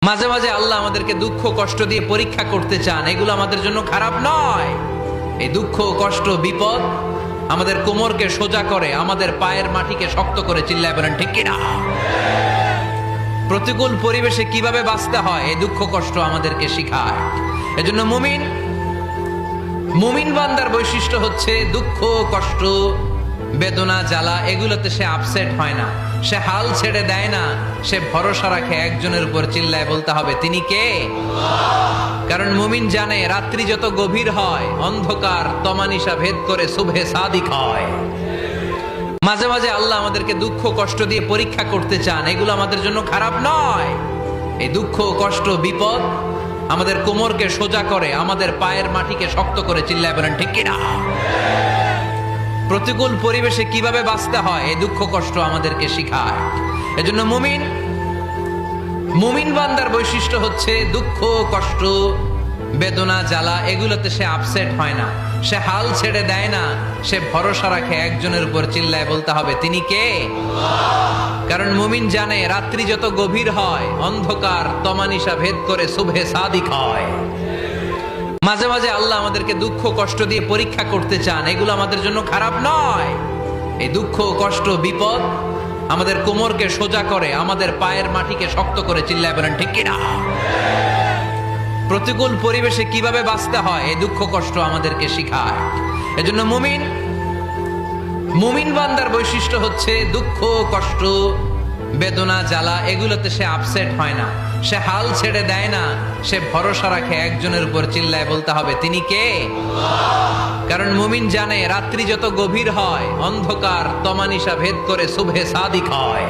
মাঝে মাঝে আল্লাহ আমাদেরকে দুঃখ কষ্ট দিয়ে পরীক্ষা করতে চান, এগুলো আমাদের জন্য খারাপ নয়। এই দুঃখ কষ্ট বিপদ আমাদের কোমরকে সোজা করে, আমাদের পায়ের মাটিকে শক্ত করে। চিল্লায় বলেন ঠিক কিনা? প্রতিকূল পরিবেশে কিভাবে বাঁচতে হয় এই দুঃখ কষ্ট আমাদেরকে শিখায়। এজন্য মুমিন বান্দার বৈশিষ্ট্য হচ্ছে দুঃখ কষ্ট বেদনা জ্বালা এগুলোতে সে আপসেট হয় না, সে হাল ছেড়ে দেয় না, সে ভরসা রাখে একজনের উপর। চিল্লায় বলতে হবে তিনি কে? কারণ মুমিন জানে রাত্রি যত গভীর হয় অন্ধকার তমানিসা ভেদ করে সুবহে সাদিক হয়। মাঝে মাঝে আল্লাহ আমাদেরকে দুঃখ কষ্ট দিয়ে পরীক্ষা করতে চান, এগুলো আমাদের জন্য খারাপ নয়। এই দুঃখ কষ্ট বিপদ আমাদের কোমরকে সোজা করে, আমাদের পায়ের মাটিকে শক্ত করে। চিল্লায় বলেন ঠিক কিনা? প্রতিকূল পরিবেশে কিভাবে বাঁচতে হয় এই দুঃখ কষ্ট আমাদেরকে শিখায়। এজন্য মুমিন বান্দার বৈশিষ্ট্য হচ্ছে দুঃখ কষ্ট বেদনা জ্বালা এগুলোতে সে আপসেট হয় না, সে হাল ছেড়ে দেয় না, সে ভরসা রাখে একজনের উপর। চিল্লায় বলতে হবে তিনি কে? কারণ মুমিন জানে রাত্রি যত গভীর হয় অন্ধকার তমানিসা ভেদ করে সুবহে সাদিক হয়। মাঝে মাঝে আল্লাহ আমাদেরকে দুঃখ কষ্ট দিয়ে পরীক্ষা করতে চান, এগুলো আমাদের জন্য খারাপ নয়। এই দুঃখ কষ্ট বিপদ আমাদের কোমরকে সোজা করে, আমাদের পায়ের মাটিকে শক্ত করে। চিল্লায় বলেন ঠিক কিনা? প্রতিকূল পরিবেশে কিভাবে বাঁচতে হয় এই দুঃখ কষ্ট আমাদেরকে শিখায়। এজন্য মুমিন বান্দার বৈশিষ্ট্য হচ্ছে দুঃখ কষ্ট বেদনা জ্বালা এগুলোতে সে আপসেট হয় না, সে হাল ছেড়ে দেয় না, সে ভরসা রাখে একজনের উপর। চিল্লায় বলতে হবে তিনি কে? কারণ মুমিন জানে রাত্রি যত গভীর হয় অন্ধকার তমানিসা ভেদ করে সুবহে সাদিক হয়।